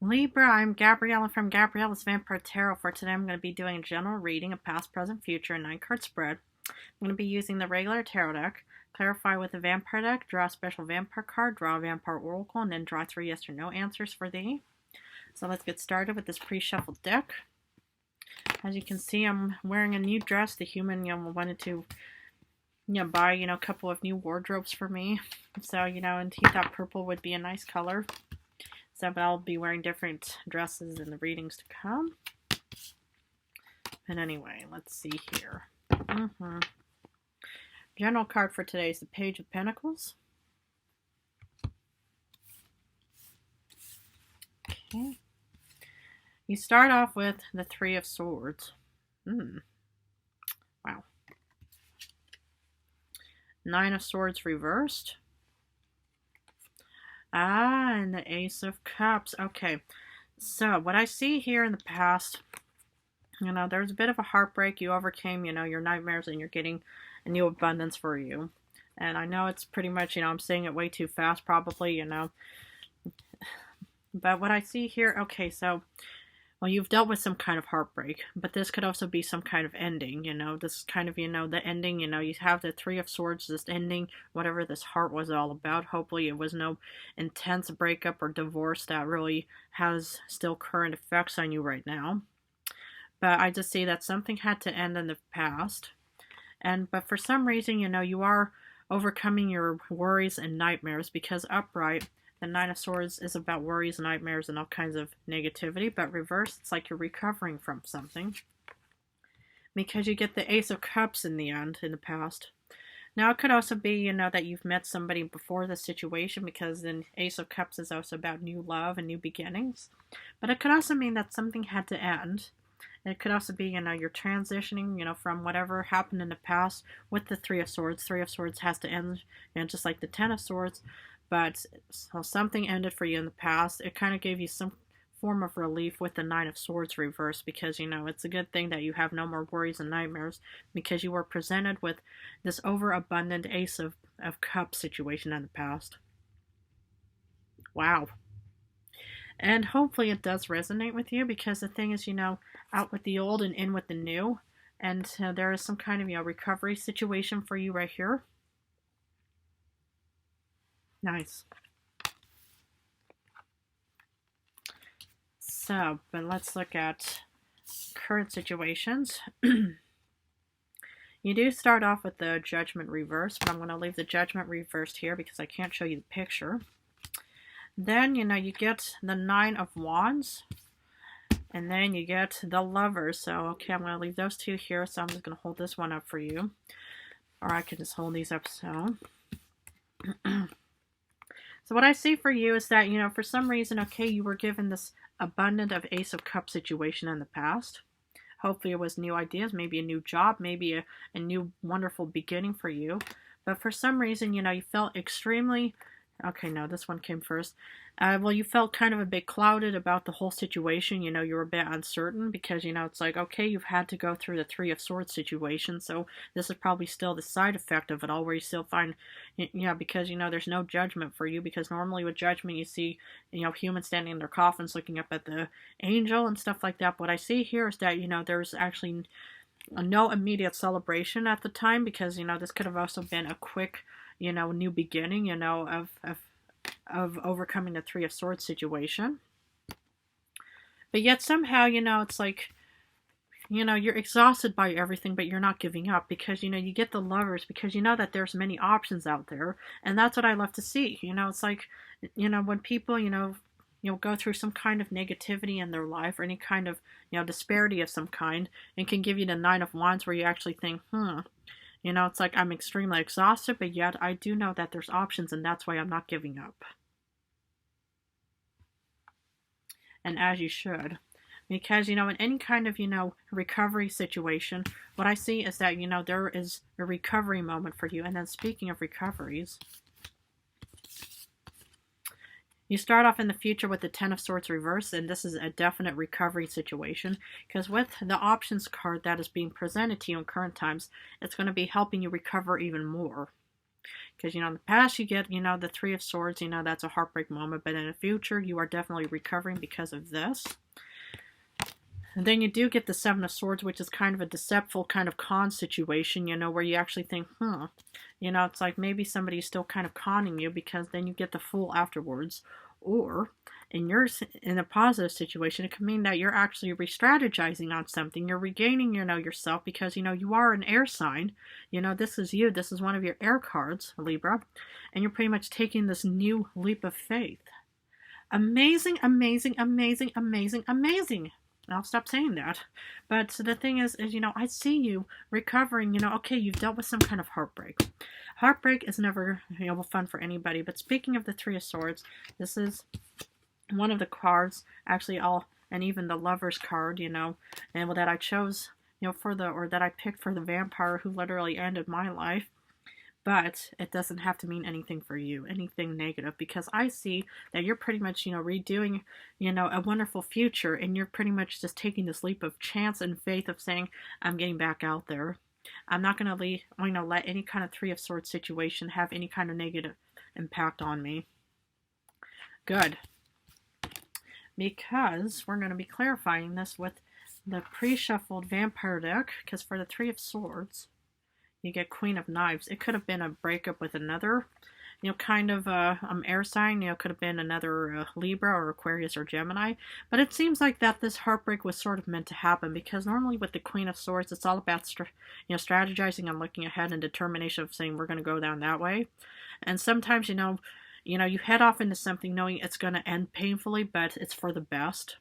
Libra, I'm Gabriella from Gabriella's Vampire Tarot. For today, I'm going to be doing a general reading of past, present, future, and 9-card spread. I'm going to be using the regular tarot deck, clarify with the vampire deck, draw a special vampire card, draw a vampire oracle, and then draw 3 yes or no answers for thee. So let's get started with this pre-shuffled deck. As you can see, I'm wearing a new dress. The human, wanted to, buy, a couple of new wardrobes for me. So, and he thought purple would be a nice color. So, but I'll be wearing different dresses in the readings to come. And anyway, let's see here. General card for today is the Page of Pentacles. Okay. You start off with the Three of Swords. Wow. Nine of Swords reversed. And the Ace of Cups. Okay. So, what I see here in the past, there's a bit of a heartbreak. You overcame, your nightmares, and you're getting a new abundance for you. And I know it's pretty much, I'm saying it way too fast, probably, But what I see here, okay, so, well, you've dealt with some kind of heartbreak, but this could also be some kind of ending, this kind of, the ending, you have the Three of Swords, this ending, whatever this heart was all about. Hopefully it was no intense breakup or divorce that really has still current effects on you right now. But I just see that something had to end in the past, but for some reason, you are overcoming your worries and nightmares, because upright, the Nine of Swords is about worries, nightmares, and all kinds of negativity, but reverse, it's like you're recovering from something, because you get the Ace of Cups in the end, in the past. Now, it could also be, that you've met somebody before the situation, because then Ace of Cups is also about new love and new beginnings. But it could also mean that something had to end. It could also be, you're transitioning, from whatever happened in the past with the Three of Swords. Three of Swords has to end, just like the Ten of Swords. But so something ended for you in the past. It kind of gave you some form of relief with the Nine of Swords reversed, because, it's a good thing that you have no more worries and nightmares, because you were presented with this overabundant Ace of Cups situation in the past. Wow. And hopefully it does resonate with you, because the thing is, out with the old and in with the new. And there is some kind of, recovery situation for you right here. Nice. So, but let's look at current situations. You do start off with the Judgment reversed, but I'm going to leave the Judgment reversed here because I can't show you the picture. Then, you get the Nine of Wands, and then you get the Lovers. So, okay, I'm going to leave those two here, so I'm just going to hold this one up for you. Or I can just hold these up so. So what I see for you is that, for some reason, okay, you were given this abundant of Ace of Cups situation in the past. Hopefully it was new ideas, maybe a new job, maybe a new wonderful beginning for you. But for some reason, you felt extremely... Okay, no, this one came first. Well, you felt kind of a bit clouded about the whole situation. You were a bit uncertain because, it's like, okay, you've had to go through the Three of Swords situation. So this is probably still the side effect of it all, where you still find, because, there's no judgment for you. Because normally with judgment, you see, humans standing in their coffins looking up at the angel and stuff like that. What I see here is that, there's actually no immediate celebration at the time, because, this could have also been a quick, new beginning, of overcoming the Three of Swords situation. But yet somehow, it's like, you're exhausted by everything, but you're not giving up, because, you get the Lovers, because that there's many options out there. And that's what I love to see. It's like, when people, go through some kind of negativity in their life, or any kind of, disparity of some kind, and can give you the Nine of Wands, where you actually think, it's like, I'm extremely exhausted, but yet I do know that there's options, and that's why I'm not giving up. And as you should. Because, in any kind of, recovery situation, what I see is that, there is a recovery moment for you. And then speaking of recoveries, you start off in the future with the Ten of Swords reversed, and this is a definite recovery situation, because with the options card that is being presented to you in current times, it's going to be helping you recover even more. Because, you know, in the past you get, you know, the Three of Swords, you know, that's a heartbreak moment. But in the future, you are definitely recovering because of this. And then you do get the Seven of Swords, which is kind of a deceptive kind of con situation, you know, where you actually think, you know, it's like maybe somebody's still kind of conning you, because then you get the Fool afterwards. Or in a positive situation, it could mean that you're actually re-strategizing on something. You're regaining, you know, yourself, because, you know, you are an air sign. You know, this is you. This is one of your air cards, Libra. And you're pretty much taking this new leap of faith. Amazing, amazing, amazing, amazing, amazing. I'll stop saying that. But the thing is, you know, I see you recovering. You know, okay, you've dealt with some kind of heartbreak. Heartbreak is never, you know, fun for anybody. But speaking of the Three of Swords, this is one of the cards, actually and even the Lover's card, you know, and that I chose, you know, or that I picked for the vampire who literally ended my life. But it doesn't have to mean anything for you, anything negative, because I see that you're pretty much, you know, redoing, you know, a wonderful future, and you're pretty much just taking this leap of chance and faith of saying, I'm getting back out there. I'm not going to you know, let any kind of Three of Swords situation have any kind of negative impact on me. Good. Because we're going to be clarifying this with the pre-shuffled vampire deck, because for the Three of Swords, you get Queen of Knives. It could have been a breakup with another, you know, kind of air sign. You know, could have been another Libra or Aquarius or Gemini. But it seems like that this heartbreak was sort of meant to happen, because normally with the Queen of Swords, it's all about you know, strategizing and looking ahead and determination of saying we're going to go down that way. And sometimes, you know, you head off into something knowing it's going to end painfully, but it's for the best.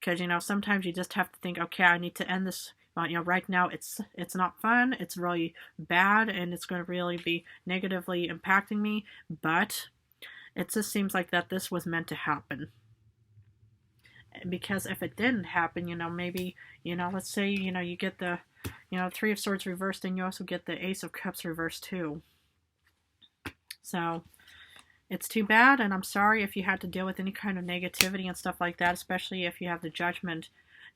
Because, you know, sometimes you just have to think, okay, I need to end this. You know, right now it's not fun, it's really bad, and it's going to really be negatively impacting me, but it just seems like that this was meant to happen. Because if it didn't happen, you know, maybe, you know, let's say, you know, you get the, you know, Three of Swords reversed, and you also get the Ace of Cups reversed too. So it's too bad, and I'm sorry if you had to deal with any kind of negativity and stuff like that, especially if you have the Judgment,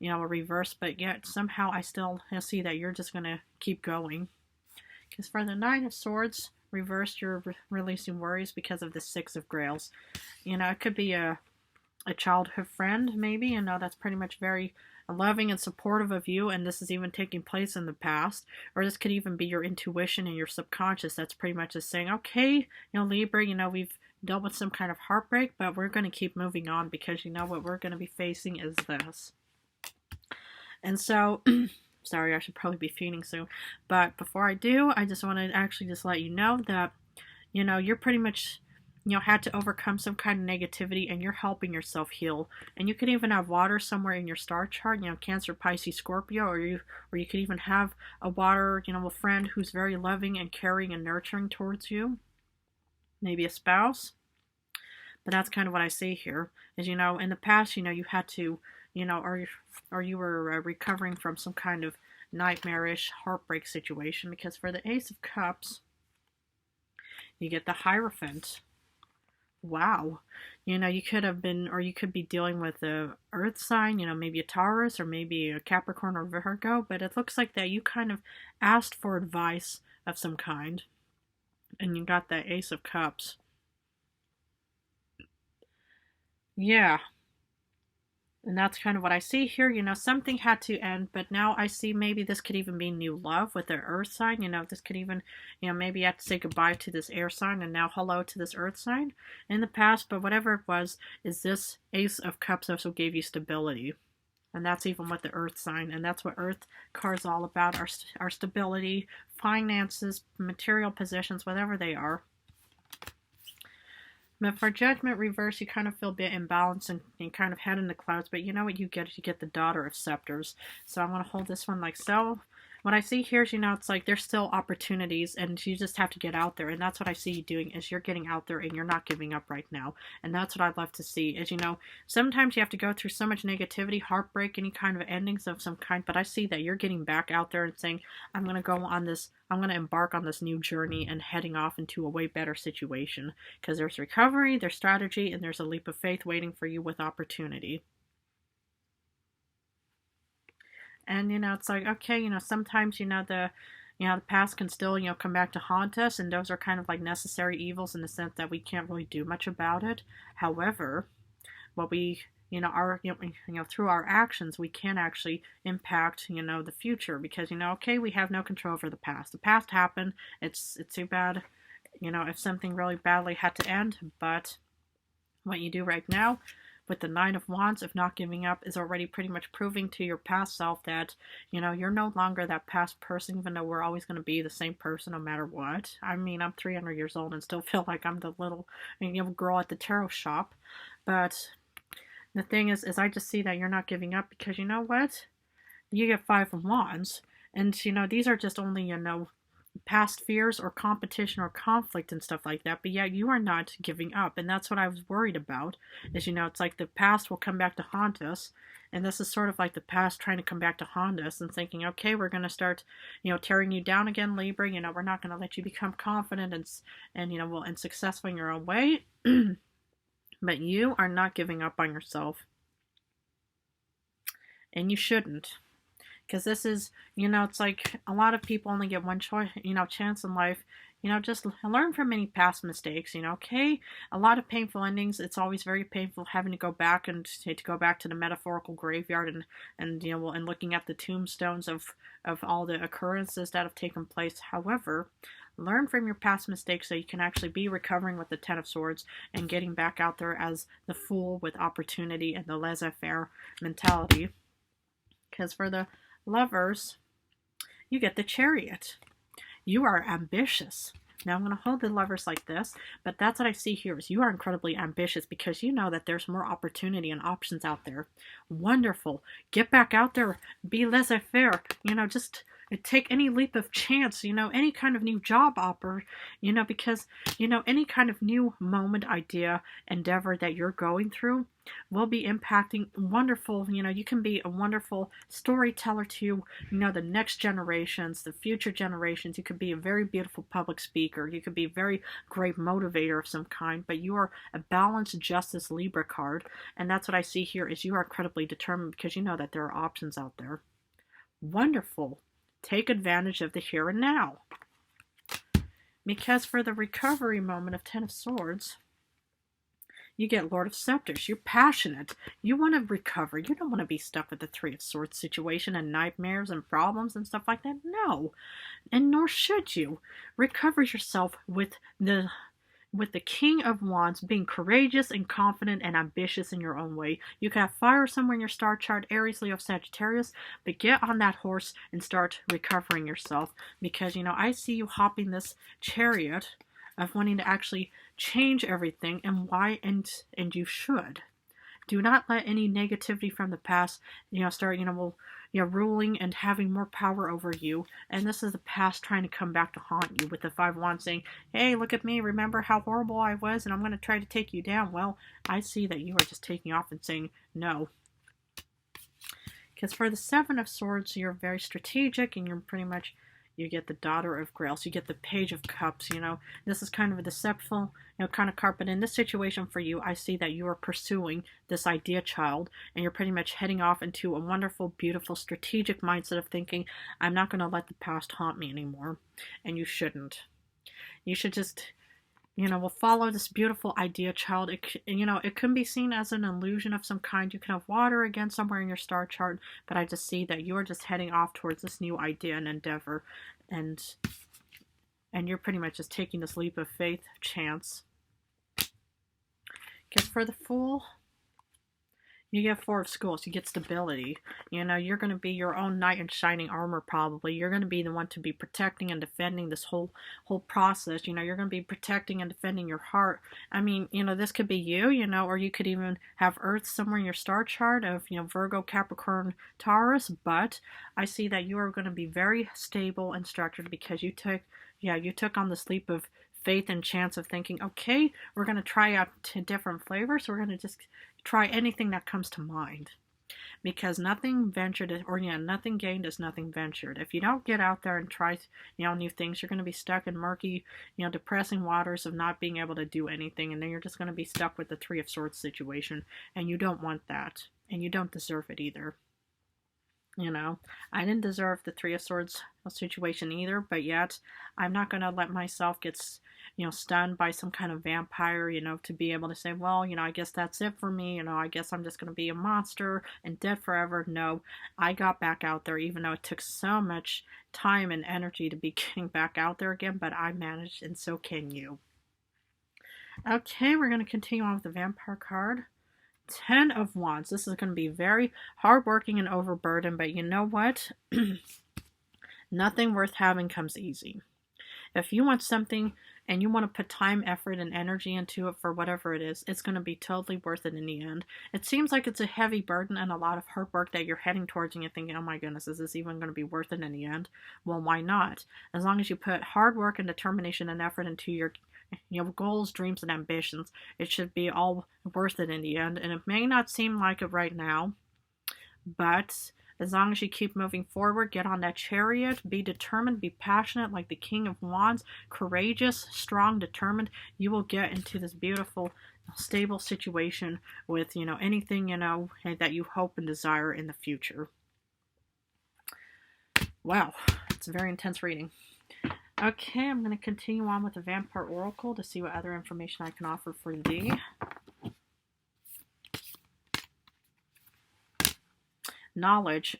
you know, a reverse, but yet somehow I still see that you're just going to keep going. Because for the Nine of Swords reversed, you're releasing worries because of the Six of Grails. You know, it could be a childhood friend, maybe, you know, that's pretty much very loving and supportive of you, and this is even taking place in the past. Or this could even be your intuition and your subconscious that's pretty much just saying, okay, you know, Libra, you know, we've dealt with some kind of heartbreak, but we're going to keep moving on, because you know what we're going to be facing is this. And so, sorry, I should probably be feeding soon. But before I do, I just want to actually just let you know that, you know, you're pretty much, you know, had to overcome some kind of negativity, and you're helping yourself heal. And you could even have water somewhere in your star chart, you know, Cancer, Pisces, Scorpio, or you could even have a water, you know, a friend who's very loving and caring and nurturing towards you. Maybe a spouse. But that's kind of what I see here. Is, you know, in the past, you know, you had to, you know, or you were recovering from some kind of nightmarish heartbreak situation, because for the Ace of Cups, you get the Hierophant. Wow. You know, you could have been, or you could be dealing with a earth sign, you know, maybe a Taurus or maybe a Capricorn or Virgo, but it looks like that you kind of asked for advice of some kind, and you got the Ace of Cups. Yeah. And that's kind of what I see here. You know, something had to end, but now I see maybe this could even be new love with the earth sign. You know, this could even, you know, maybe you have to say goodbye to this air sign and now hello to this earth sign in the past. But whatever it was, is this Ace of Cups also gave you stability. And that's even with the earth sign. And that's what earth cards all about, our stability, finances, material possessions, whatever they are. But for Judgment reverse, you kind of feel a bit imbalanced and kind of head in the clouds. But you know what you get? You get the Daughter of Scepters. So I'm going to hold this one like so. What I see here is, you know, it's like there's still opportunities, and you just have to get out there. And that's what I see you doing, is you're getting out there and you're not giving up right now. And that's what I'd love to see, is, you know, sometimes you have to go through so much negativity, heartbreak, any kind of endings of some kind. But I see that you're getting back out there and saying, I'm going to embark on this new journey and heading off into a way better situation. Because there's recovery, there's strategy, and there's a leap of faith waiting for you with opportunity. And, you know, it's like, okay, you know, sometimes, you know, the past can still, come back to haunt us, and those are kind of like necessary evils in the sense that we can't really do much about it. However, what we through our actions we can actually impact the future, because okay, we have no control over the past. The past happened. It's too bad if something really badly had to end, but what you do right now with the Nine of Wands of not giving up is already pretty much proving to your past self that you're no longer that past person, even though we're always going to be the same person no matter what. I mean, I'm 300 years old and still feel like I'm the little girl at the tarot shop, but the thing is I just see that you're not giving up, because you know what? You get Five of Wands, and these are just only past fears or competition or conflict and stuff like that, but yet you are not giving up, and that's what I was worried about. Is it's like the past will come back to haunt us, and this is sort of like the past trying to come back to haunt us and thinking, okay, we're going to start tearing you down again, Libra. We're not going to let you become confident and successful in your own way. But you are not giving up on yourself. And you shouldn't. Because this is, it's like a lot of people only get one choice, chance in life. Just learn from any past mistakes, okay? A lot of painful endings. It's always very painful having to go back to the metaphorical graveyard and looking at the tombstones of all the occurrences that have taken place. However, learn from your past mistakes so you can actually be recovering with the Ten of Swords and getting back out there as the Fool with opportunity and the laissez-faire mentality. Because for the Lovers, you get the Chariot. You are ambitious. Now I'm going to hold the Lovers like this, but that's what I see here is you are incredibly ambitious, because you know that there's more opportunity and options out there. Wonderful. Get back out there. Be laissez-faire. Just take any leap of chance, any kind of new job offer, because, any kind of new moment, idea, endeavor that you're going through will be impacting wonderful, you can be a wonderful storyteller to, the next generations, the future generations. You could be a very beautiful public speaker. You could be a very great motivator of some kind, but you are a balanced justice Libra card. And that's what I see here is you are incredibly determined, because you know that there are options out there. Wonderful. Take advantage of the here and now. Because for the recovery moment of Ten of Swords, you get Lord of Scepters. You're passionate. You want to recover. You don't want to be stuck with the Three of Swords situation and nightmares and problems and stuff like that. No. And nor should you. Recover yourself with the King of Wands, being courageous and confident and ambitious in your own way. You can have fire somewhere in your star chart, Aries, Leo, Sagittarius, but get on that horse and start recovering yourself, because, I see you hopping this chariot of wanting to actually change everything, and why, and you should. Do not let any negativity from the past, start, ruling and having more power over you. And this is the past trying to come back to haunt you, with the Five of Wands saying, hey, look at me, remember how horrible I was, and I'm going to try to take you down. Well, I see that you are just taking off and saying no. Because for the Seven of Swords, you're very strategic, and you're pretty much, you get the Daughter of Grails, you get the Page of Cups, this is kind of a deceptive, kind of card, but in this situation for you, I see that you are pursuing this idea child, and you're pretty much heading off into a wonderful, beautiful, strategic mindset of thinking, I'm not going to let the past haunt me anymore, and you shouldn't. You should just, will follow this beautiful idea child. It can be seen as an illusion of some kind. You can have water again somewhere in your star chart, but I just see that you're just heading off towards this new idea and endeavor, and you're pretty much just taking this leap of faith chance. Because for the Fool, you get Four of Schools. You get stability. You're going to be your own knight in shining armor, probably. You're going to be the one to be protecting and defending this whole process. You're going to be protecting and defending your heart. I mean, this could be you, or you could even have Earth somewhere in your star chart of, Virgo, Capricorn, Taurus. But I see that you are going to be very stable and structured, because you took on this leap of faith and chance of thinking, okay, we're going to try out different flavors. We're going to just try anything that comes to mind, because nothing ventured, or nothing gained is nothing ventured. If you don't get out there and try new things, you're going to be stuck in murky, depressing waters of not being able to do anything, and then you're just going to be stuck with the Three of Swords situation, and you don't want that, and you don't deserve it either. You know, I didn't deserve the Three of Swords situation either, but yet I'm not going to let myself get, stunned by some kind of vampire, to be able to say, well, I guess that's it for me. I guess I'm just going to be a monster and dead forever. No, I got back out there, even though it took so much time and energy to be getting back out there again, but I managed, and so can you. Okay, we're going to continue on with the vampire card. 10 of Wands. This is going to be very hardworking and overburdened, but you know what? Nothing worth having comes easy. If you want something and you want to put time, effort, and energy into it for whatever it is, it's going to be totally worth it in the end. It seems like it's a heavy burden and a lot of hard work that you're heading towards, and you're thinking, oh my goodness, is this even going to be worth it in the end? Well, why not? As long as you put hard work and determination and effort into your goals, dreams, and ambitions, it should be all worth it in the end. And it may not seem like it right now, but as long as you keep moving forward, get on that chariot, be determined, be passionate like the King of Wands, courageous, strong, determined, you will get into this beautiful, stable situation with, anything, that you hope and desire in the future. Wow, it's a very intense reading. Okay, I'm going to continue on with the Vampire Oracle to see what other information I can offer for thee. Knowledge.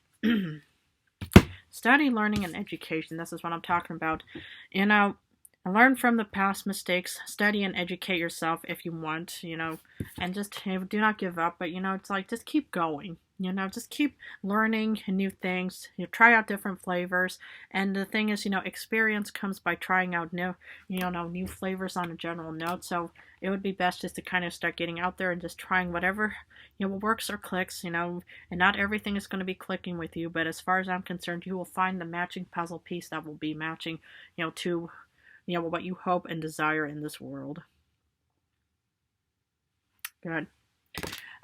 Study, learning, and education. This is what I'm talking about. Learn from the past mistakes. Study and educate yourself if you want, and just do not give up. But, it's like just keep going. Just keep learning new things. Try out different flavors. And the thing is, experience comes by trying out new flavors on a general note. So it would be best just to kind of start getting out there and just trying whatever, works or clicks, and not everything is going to be clicking with you. But as far as I'm concerned, you will find the matching puzzle piece that will be matching, to, what you hope and desire in this world. Good.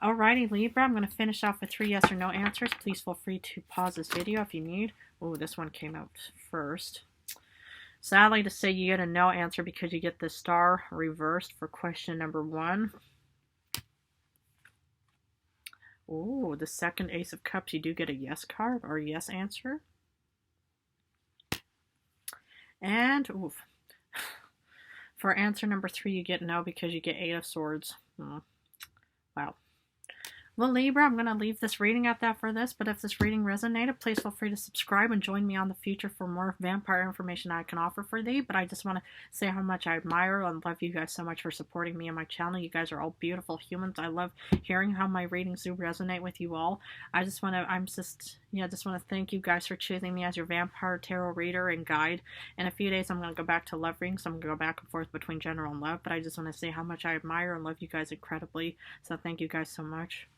Alrighty, Libra, I'm going to finish off with 3 yes or no answers. Please feel free to pause this video if you need. Oh, this one came out first. Sadly to say, you get a no answer because you get the star reversed for question number 1. Oh, the second Ace of Cups, you do get a yes card or a yes answer. And, oof. For answer number 3, you get no because you get 8 of Swords. Wow. Well, Libra, I'm going to leave this reading at that for this, but if this reading resonated, please feel free to subscribe and join me on the future for more vampire information I can offer for thee. But I just want to say how much I admire and love you guys so much for supporting me and my channel. You guys are all beautiful humans. I love hearing how my readings do resonate with you all. I just want to thank you guys for choosing me as your vampire tarot reader and guide. In a few days, I'm going to go back to love readings. So I'm going to go back and forth between general and love, but I just want to say how much I admire and love you guys incredibly. So thank you guys so much.